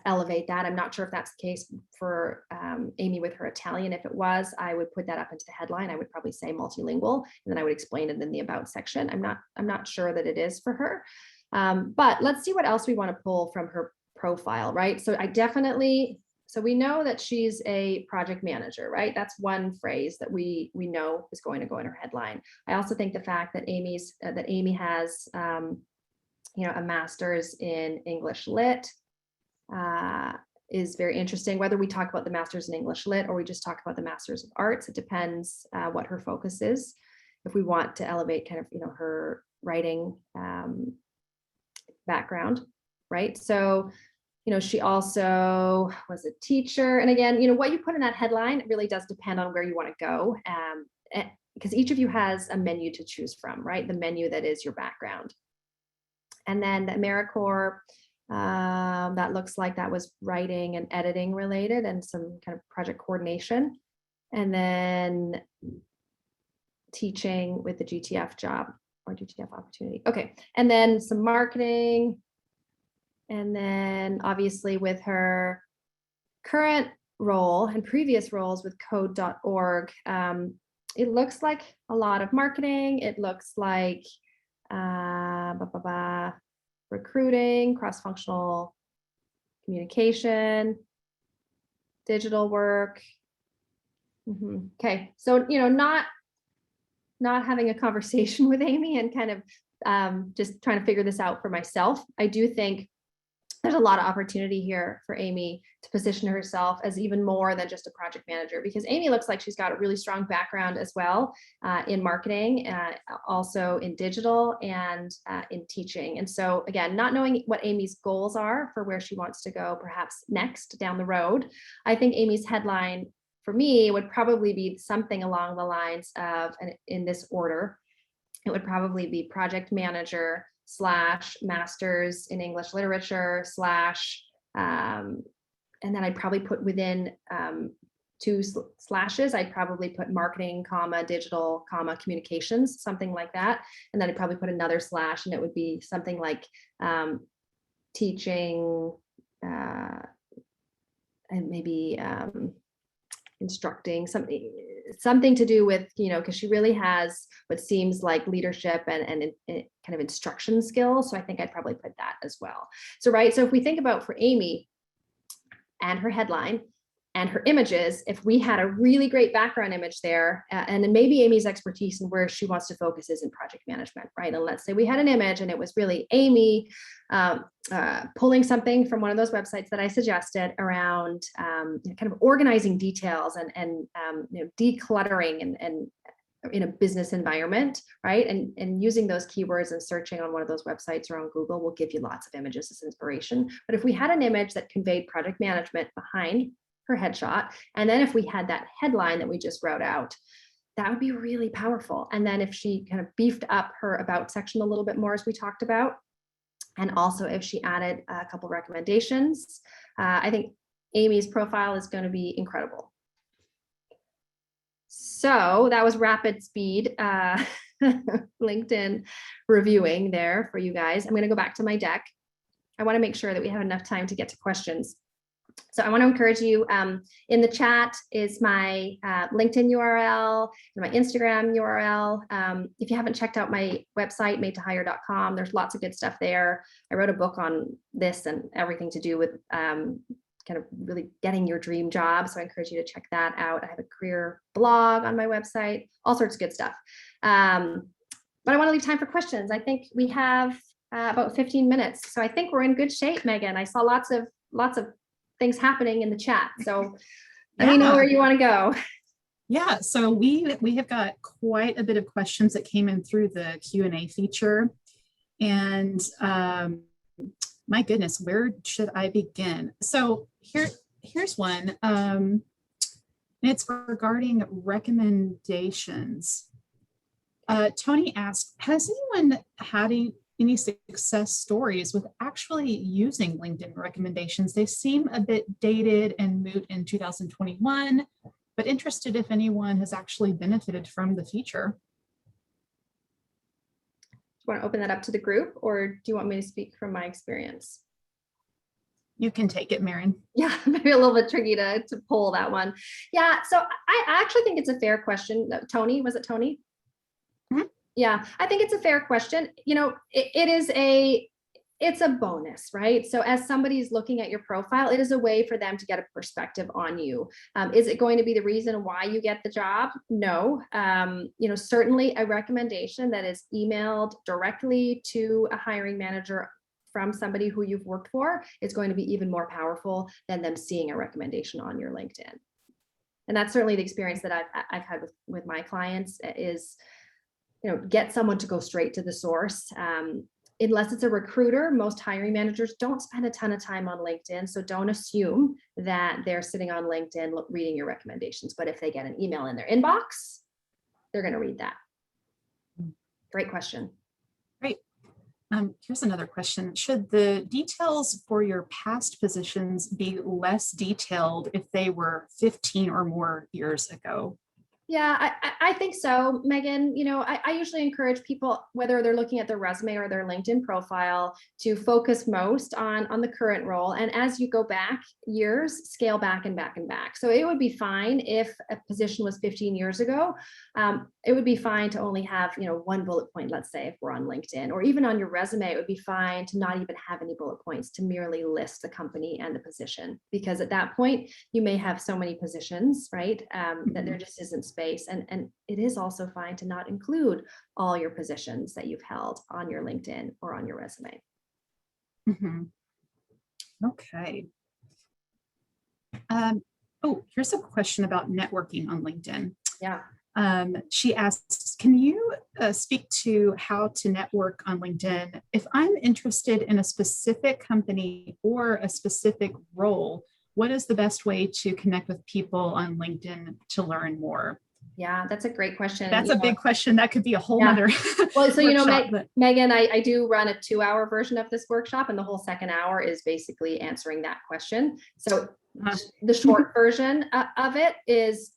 elevate that. I'm not sure if that's the case for Amy with her Italian. If it was, I would put that up into the headline. I would probably say multilingual, and then I would explain it in the about section. I'm not sure that it is for her, but let's see what else we want to pull from her profile, right? So we know that she's a project manager, right? That's one phrase that we know is going to go in her headline. I also think the fact that Amy has a master's in English Lit is very interesting. Whether we talk about the master's in English Lit or we just talk about the master's of arts, it depends what her focus is. If we want to elevate kind of her writing background, right? So She also was a teacher. And again, what you put in that headline really does depend on where you want to go. Because each of you has a menu to choose from, right? The menu that is your background. And then the AmeriCorps, that looks like that was writing and editing related and some kind of project coordination. And then teaching with the GTF job or GTF opportunity. Okay. And then some marketing. And then obviously with her current role and previous roles with code.org, it looks like a lot of marketing. It looks like recruiting, cross-functional communication, digital work. Okay, so not having a conversation with Amy and kind of just trying to figure this out for myself. I do think there's a lot of opportunity here for Amy to position herself as even more than just a project manager, because Amy looks like she's got a really strong background as well in marketing, also in digital and in teaching. And so again, not knowing what Amy's goals are for where she wants to go, perhaps next down the road, I think Amy's headline for me would probably be something along the lines of, and in this order, it would probably be project manager / master's in English literature / and then I'd probably put within 2 slashes, I'd probably put marketing, digital, communications, something like that. And then I'd probably put another slash and it would be something like teaching and maybe instructing, something to do with, because she really has what seems like leadership and kind of instruction skills. So I think I'd probably put that as well. So, right. So if we think about for Amy and her headline and her images, if we had a really great background image there, and then maybe Amy's expertise and where she wants to focus is in project management, right? And let's say we had an image and it was really Amy pulling something from one of those websites that I suggested around kind of organizing details and decluttering and in a business environment, right? And using those keywords and searching on one of those websites or on Google will give you lots of images as inspiration. But if we had an image that conveyed project management behind her headshot, and then if we had that headline that we just wrote out, that would be really powerful. And then if she kind of beefed up her about section a little bit more, as we talked about, and also if she added a couple recommendations, I think Amy's profile is going to be incredible. So that was rapid speed LinkedIn reviewing there for you guys. I'm going to go back to my deck. I want to make sure that we have enough time to get to questions. So I want to encourage you, in the chat is my LinkedIn URL and my Instagram URL. If you haven't checked out my website, madetohire.com, there's lots of good stuff there. I wrote a book on this and everything to do with kind of really getting your dream job. So I encourage you to check that out. I have a career blog on my website, all sorts of good stuff. But I want to leave time for questions. I think we have about 15 minutes. So I think we're in good shape, Megan. I saw lots of things happening in the chat. So let me know where you want to go. Yeah, so we have got quite a bit of questions that came in through the Q&A feature. And my goodness, where should I begin? So here's one. And it's regarding recommendations. Tony asked, has anyone had any success stories with actually using LinkedIn recommendations? They seem a bit dated and moot in 2021, but interested if anyone has actually benefited from the feature. Do you want to open that up to the group, or do you want me to speak from my experience? You can take it, Merryn. Yeah, maybe a little bit tricky to pull that one. Yeah, so I actually think it's a fair question. Tony, was it Tony? Mm-hmm. Yeah, I think it's a fair question. It's a bonus, right? So as somebody's looking at your profile, it is a way for them to get a perspective on you. Is it going to be the reason why you get the job? No. Certainly a recommendation that is emailed directly to a hiring manager from somebody who you've worked for is going to be even more powerful than them seeing a recommendation on your LinkedIn. And that's certainly the experience that I've had with my clients is, get someone to go straight to the source. Unless it's a recruiter, most hiring managers don't spend a ton of time on LinkedIn. So don't assume that they're sitting on LinkedIn reading your recommendations. But if they get an email in their inbox, they're going to read that. Great question. Great. Here's another question. Should the details for your past positions be less detailed if they were 15 or more years ago? Yeah, I think so, Megan. I usually encourage people, whether they're looking at their resume or their LinkedIn profile, to focus most on the current role. And as you go back years, scale back and back and back. So it would be fine if a position was 15 years ago. It would be fine to only have, one bullet point, let's say, if we're on LinkedIn, or even on your resume, it would be fine to not even have any bullet points, to merely list the company and the position. Because at that point, you may have so many positions, right, that there just isn't space. And it is also fine to not include all your positions that you've held on your LinkedIn or on your resume. Okay. Here's a question about networking on LinkedIn. Yeah. She asks, can you speak to how to network on LinkedIn? If I'm interested in a specific company or a specific role, what is the best way to connect with people on LinkedIn to learn more? Yeah, that's a great question. That's a big question. That could be a whole nother well, so workshop, Megan, I do run a 2-hour version of this workshop, and the whole second hour is basically answering that question. So the short version of it is,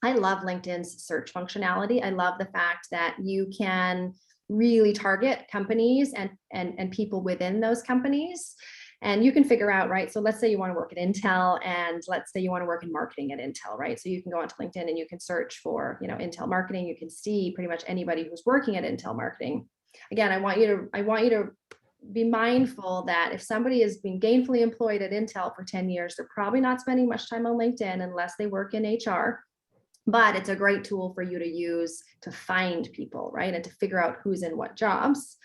I love LinkedIn's search functionality. I love the fact that you can really target companies and people within those companies. And you can figure out, right? So let's say you want to work at Intel, and let's say you want to work in marketing at Intel, right? So you can go onto LinkedIn and you can search for, Intel marketing. You can see pretty much anybody who's working at Intel marketing. Again, I want you to be mindful that if somebody has been gainfully employed at Intel for 10 years, they're probably not spending much time on LinkedIn unless they work in HR. But it's a great tool for you to use to find people, right? And to figure out who's in what jobs.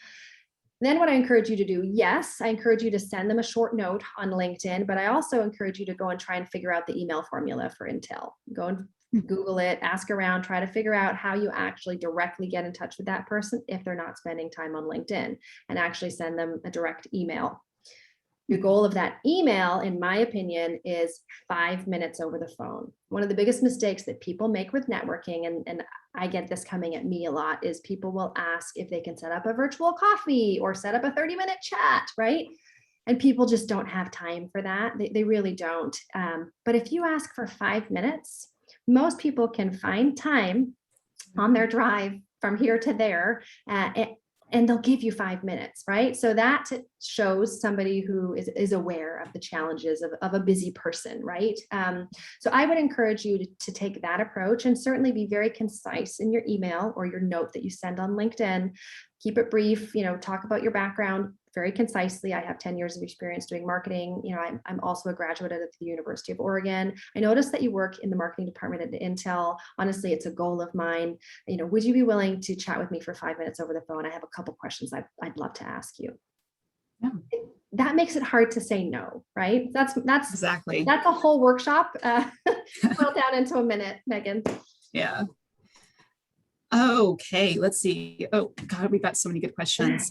Then what I encourage you to do, yes, I encourage you to send them a short note on LinkedIn, but I also encourage you to go and try and figure out the email formula for Intel. Go and Google it, ask around, try to figure out how you actually directly get in touch with that person if they're not spending time on LinkedIn, and actually send them a direct email. The goal of that email, in my opinion, is 5 minutes over the phone. One of the biggest mistakes that people make with networking, and I get this coming at me a lot, is people will ask if they can set up a virtual coffee or set up a 30-minute chat, right? And people just don't have time for that. They really don't. But if you ask for 5 minutes, most people can find time on their drive from here to there, and they'll give you 5 minutes, right? So that shows somebody who is aware of the challenges of a busy person, right? So I would encourage you to take that approach, and certainly be very concise in your email or your note that you send on LinkedIn. Keep it brief, talk about your background very concisely. I have 10 years of experience doing marketing. I'm also a graduate at the University of Oregon. I noticed that you work in the marketing department at Intel. Honestly, it's a goal of mine. Would you be willing to chat with me for 5 minutes over the phone? I have a couple questions I'd love to ask you. Yeah. That makes it hard to say no, right? That's exactly. That's a whole workshop. Boil down into a minute, Megan. Yeah. Okay, let's see. Oh God, we've got so many good questions.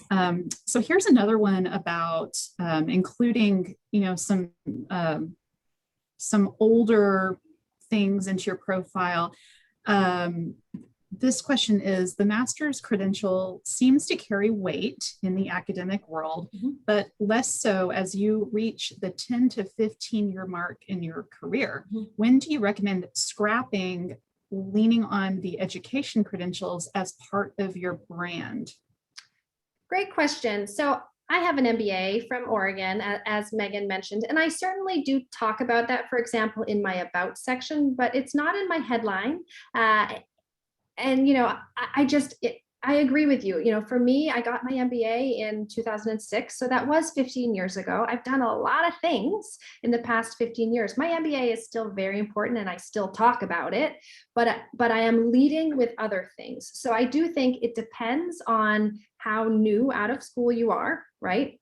So here's another one about including, some older things into your profile. This question is, the master's credential seems to carry weight in the academic world, but less so as you reach the 10 to 15 year mark in your career. When do you recommend scrapping leaning on the education credentials as part of your brand? Great question. So I have an MBA from Oregon, as Megan mentioned, and I certainly do talk about that, for example, in my About section, but it's not in my headline. I agree with you. For me, I got my MBA in 2006. So that was 15 years ago. I've done a lot of things in the past 15 years. My MBA is still very important, and I still talk about it, but I am leading with other things. So I do think it depends on how new out of school you are, right?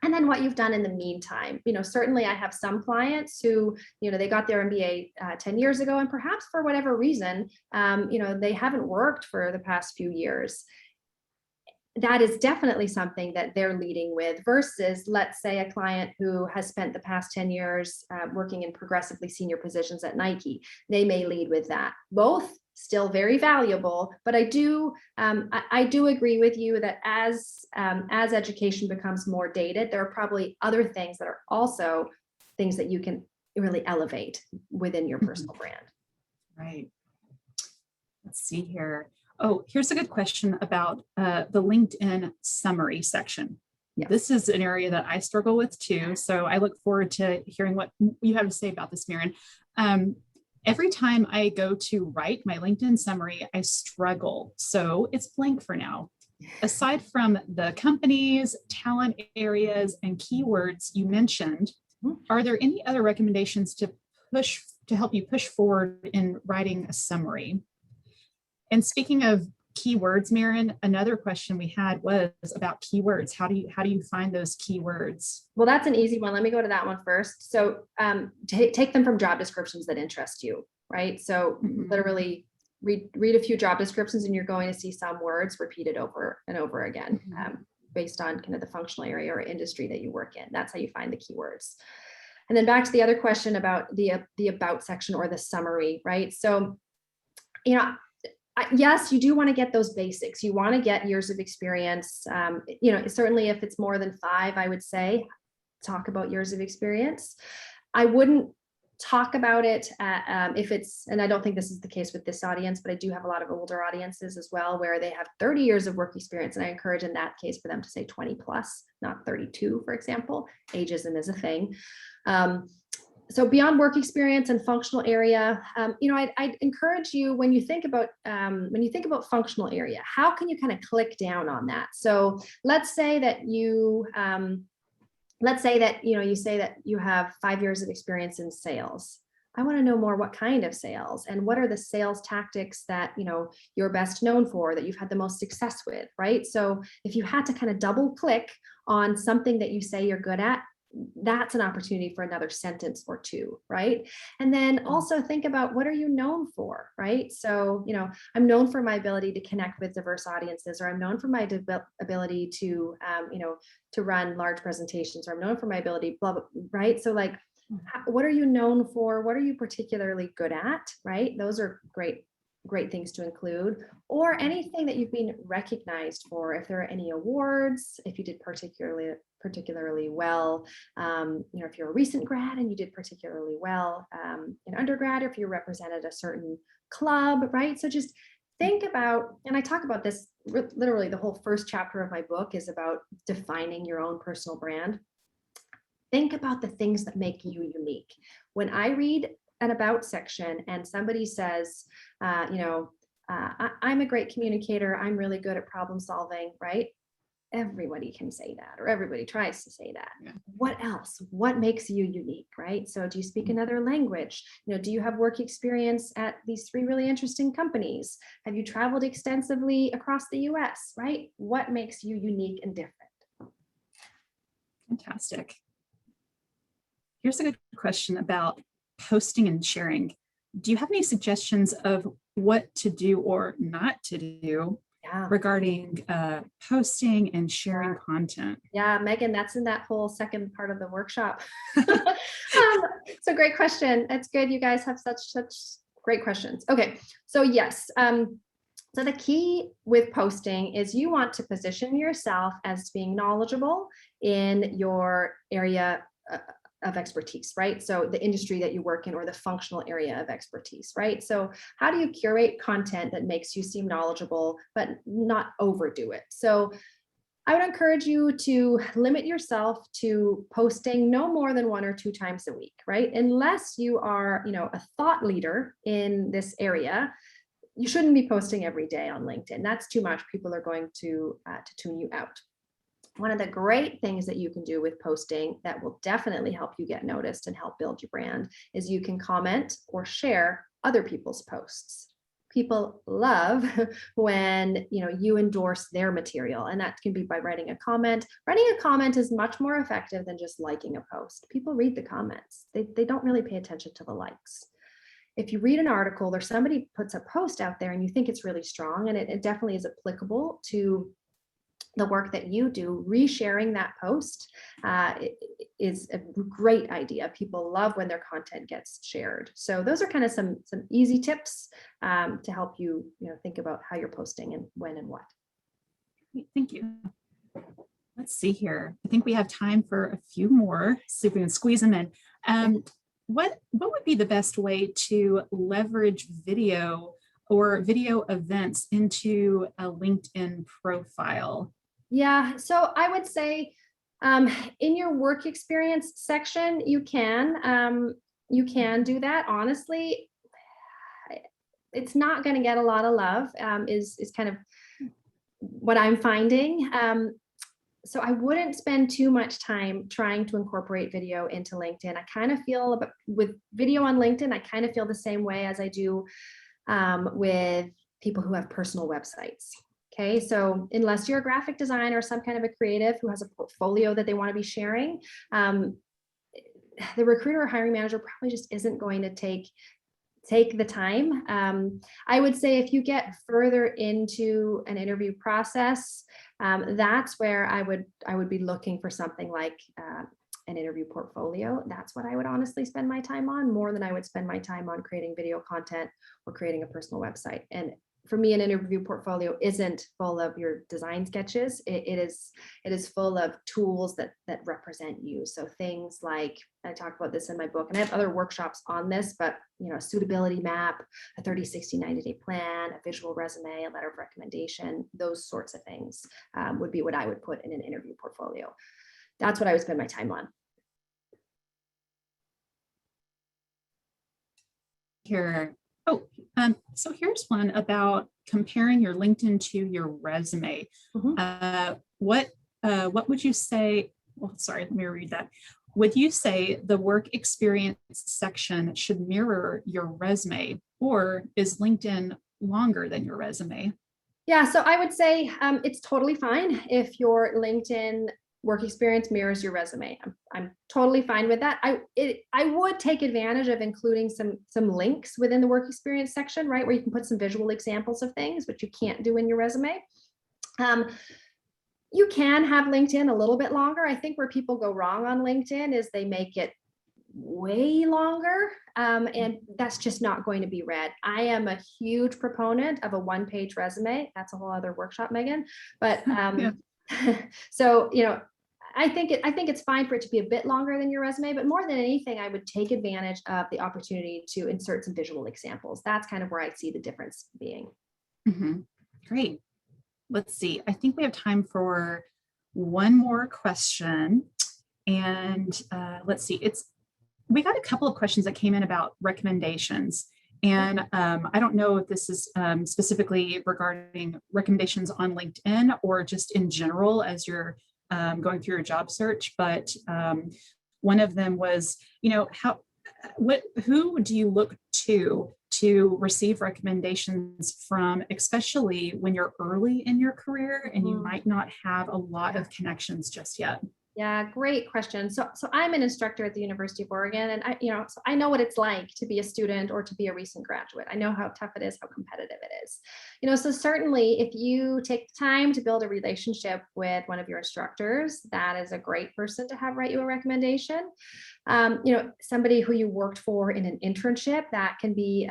And then what you've done in the meantime. Certainly I have some clients who, they got their MBA 10 years ago, and perhaps for whatever reason, they haven't worked for the past few years. that is definitely something that they're leading with versus, let's say, a client who has spent the past 10 years working in progressively senior positions at Nike. They may lead with that. Both still very valuable, but I do agree with you that as education becomes more dated, there are probably other things that are also things that you can really elevate within your personal brand. Right. Let's see here. Oh, here's a good question about the LinkedIn summary section. Yes. This is an area that I struggle with too. So I look forward to hearing what you have to say about this, Merryn. Every time I go to write my LinkedIn summary, I struggle. So it's blank for now. Aside from the companies, talent areas, and keywords you mentioned, are there any other recommendations to help you push forward in writing a summary? And speaking of keywords, Merryn, another question we had was about keywords. How do you find those keywords? Well, that's an easy one. Let me go to that one first. So take them from job descriptions that interest you, right? So literally read a few job descriptions and you're going to see some words repeated over and over again based on kind of the functional area or industry that you work in. That's how you find the keywords. And then back to the other question about the about section or the summary, right? So, yes, you do want to get those basics. You want to get years of experience. Certainly if it's more than 5, I would say, talk about years of experience. I wouldn't talk about it if it's, and I don't think this is the case with this audience, but I do have a lot of older audiences as well, where they have 30 years of work experience. And I encourage in that case for them to say 20 plus, not 32, for example. Ageism is a thing. So beyond work experience and functional area, I'd encourage you when you think about functional area, how can you kind of click down on that? So let's say that you say that you have 5 years of experience in sales. I want to know more what kind of sales and what are the sales tactics that you're best known for, that you've had the most success with, right? So if you had to kind of double click on something that you say you're good at, that's an opportunity for another sentence or two, right? And then also think about, what are you known for, right? So, I'm known for my ability to connect with diverse audiences, or I'm known for my ability to, to run large presentations, or I'm known for my ability, blah, blah, right? So like, what are you known for? What are you particularly good at, right? Those are great things to include, or anything that you've been recognized for. If there are any awards, if you did particularly well, if you're a recent grad and you did particularly well in undergrad, or if you represented a certain club, right? So just think about, and I talk about this, literally the whole first chapter of my book is about defining your own personal brand. Think about the things that make you unique. When I read an about section and somebody says, I'm a great communicator, I'm really good at problem solving, right? Everybody can say that, or everybody tries to say that. Yeah. What else? What makes you unique, right? So do you speak another language? Do you have work experience at these 3 really interesting companies? Have you traveled extensively across the US, right? What makes you unique and different? Fantastic. Here's a good question about posting and sharing. Do you have any suggestions of what to do or not to do regarding posting and sharing content? Yeah, Megan, that's in that whole second part of the workshop. So great question. It's good. You guys have such great questions. Okay, so yes. So the key with posting is you want to position yourself as being knowledgeable in your area of expertise, right? So the industry that you work in, or the functional area of expertise, right? So how do you curate content that makes you seem knowledgeable, but not overdo it? So I would encourage you to limit yourself to posting no more than 1 or 2 times a week, right? Unless you are, a thought leader in this area, you shouldn't be posting every day on LinkedIn. That's too much. People are going to tune you out. One of the great things that you can do with posting that will definitely help you get noticed and help build your brand is you can comment or share other people's posts. People love when you endorse their material, and that can be by writing a comment. Writing a comment is much more effective than just liking a post. People read the comments. They don't really pay attention to the likes. If you read an article or somebody puts a post out there and you think it's really strong, and it definitely is applicable to the work that you do, resharing that post is a great idea. People love when their content gets shared. So those are kind of some easy tips to help you, think about how you're posting and when and what. Thank you. Let's see here. I think we have time for a few more, see if we can squeeze them in. What would be the best way to leverage video or video events into a LinkedIn profile? Yeah, so I would say in your work experience section, you can do that. Honestly, it's not going to get a lot of love, is kind of what I'm finding. So I wouldn't spend too much time trying to incorporate video into LinkedIn. I kind of feel with video on LinkedIn, I kind of feel the same way as I do with people who have personal websites. Okay, so unless you're a graphic designer or some kind of a creative who has a portfolio that they want to be sharing, the recruiter or hiring manager probably just isn't going to take the time. I would say if you get further into an interview process, that's where I would be looking for something like an interview portfolio. That's what I would honestly spend my time on, more than I would spend my time on creating video content or creating a personal website. And for me, an interview portfolio isn't full of your design sketches. It is full of tools that represent you. So things like, I talk about this in my book, and I have other workshops on this, but a suitability map, a 30, 60, 90-day plan, a visual resume, a letter of recommendation, those sorts of things would be what I would put in an interview portfolio. That's what I would spend my time on. Here. Oh, so here's one about comparing your LinkedIn to your resume. What would you say? Well, sorry, let me read that. Would you say the work experience section should mirror your resume, or is LinkedIn longer than your resume? Yeah, so I would say it's totally fine if your LinkedIn work experience mirrors your resume. I'm totally fine with that. I would take advantage of including some links within the work experience section, right, where you can put some visual examples of things, which you can't do in your resume. You can have LinkedIn a little bit longer. I think where people go wrong on LinkedIn is they make it way longer, and that's just not going to be read. I am a huge proponent of a one-page resume. That's a whole other workshop, Megan. But yeah. So, I think it's fine for it to be a bit longer than your resume, but more than anything, I would take advantage of the opportunity to insert some visual examples. That's kind of where I see the difference being. Great. Let's see. I think we have time for one more question. And let's see. We got a couple of questions that came in about recommendations. And I don't know if this is specifically regarding recommendations on LinkedIn or just in general as you're going through your job search. But one of them was, who do you look to receive recommendations from, especially when you're early in your career and you might not have a lot of connections just yet? Yeah, great question. So I'm an instructor at the University of Oregon, and so I know what it's like to be a student or to be a recent graduate. I know how tough it is, how competitive it is. So certainly if you take the time to build a relationship with one of your instructors, that is a great person to have write you a recommendation. Somebody who you worked for in an internship, that can be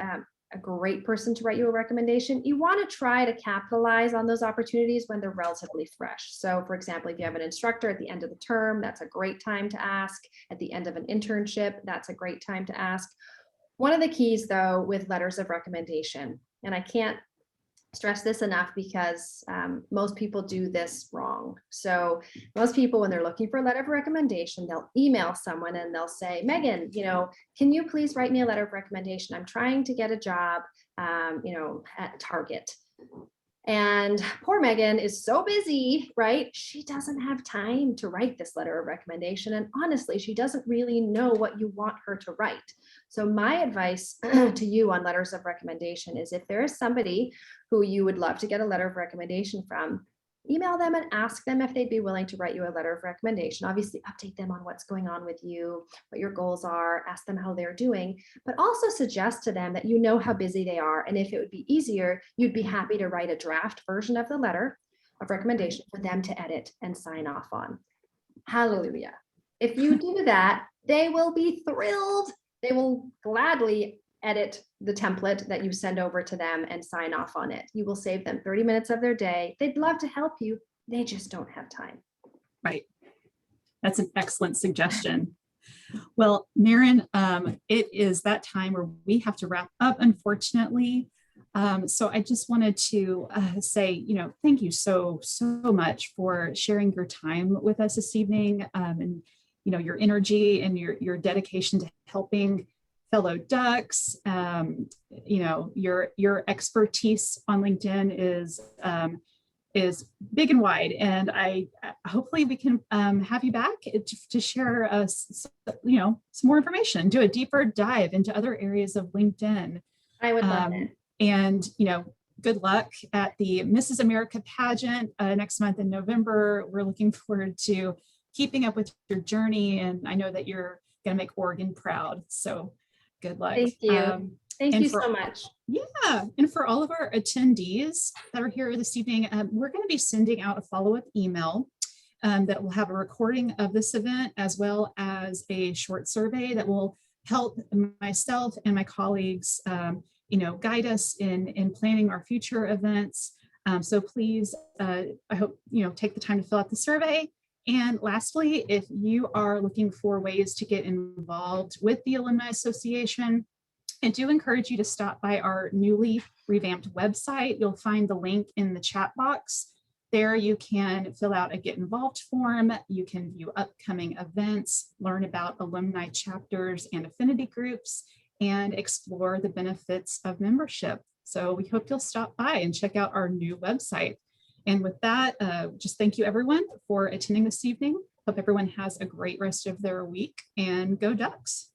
a great person to write you a recommendation. You want to try to capitalize on those opportunities when they're relatively fresh. So for example, if you have an instructor at the end of the term, that's a great time to ask. At the end of an internship, that's a great time to ask. One of the keys though, with letters of recommendation, and I can't stress this enough because most people do this wrong. So most people, when they're looking for a letter of recommendation, they'll email someone and they'll say, Megan, can you please write me a letter of recommendation? I'm trying to get a job, at Target. And poor Megan is so busy, right? She doesn't have time to write this letter of recommendation. And honestly, she doesn't really know what you want her to write. So my advice to you on letters of recommendation is if there is somebody who you would love to get a letter of recommendation from, email them and ask them if they'd be willing to write you a letter of recommendation. Obviously, update them on what's going on with you, what your goals are, ask them how they're doing, but also suggest to them that how busy they are. And if it would be easier, you'd be happy to write a draft version of the letter of recommendation for them to edit and sign off on. Hallelujah. If you do that, they will be thrilled. They will gladly edit the template that you send over to them and sign off on it. You will save them 30 minutes of their day. They'd love to help you. They just don't have time. Right. That's an excellent suggestion. Well, Merryn, it is that time where we have to wrap up, unfortunately. So I just wanted to say, thank you so much for sharing your time with us this evening, and your energy and your dedication to helping fellow Ducks. Your expertise on LinkedIn is big and wide, and I hopefully we can have you back to share some more information, do a deeper dive into other areas of LinkedIn. I would love it. And good luck at the Mrs. America pageant next month in November. We're looking forward to keeping up with your journey, and I know that you're going to make Oregon proud. So good luck. Thank you. Thank you so much. Yeah. And for all of our attendees that are here this evening, we're going to be sending out a follow-up email that will have a recording of this event, as well as a short survey that will help myself and my colleagues guide us in planning our future events. So please, I hope, take the time to fill out the survey. And lastly, if you are looking for ways to get involved with the Alumni Association, I do encourage you to stop by our newly revamped website. You'll find the link in the chat box. There you can fill out a get involved form. You can view upcoming events, learn about alumni chapters and affinity groups, and explore the benefits of membership. So we hope you'll stop by and check out our new website. And with that, just thank you everyone for attending this evening. Hope everyone has a great rest of their week, and go Ducks.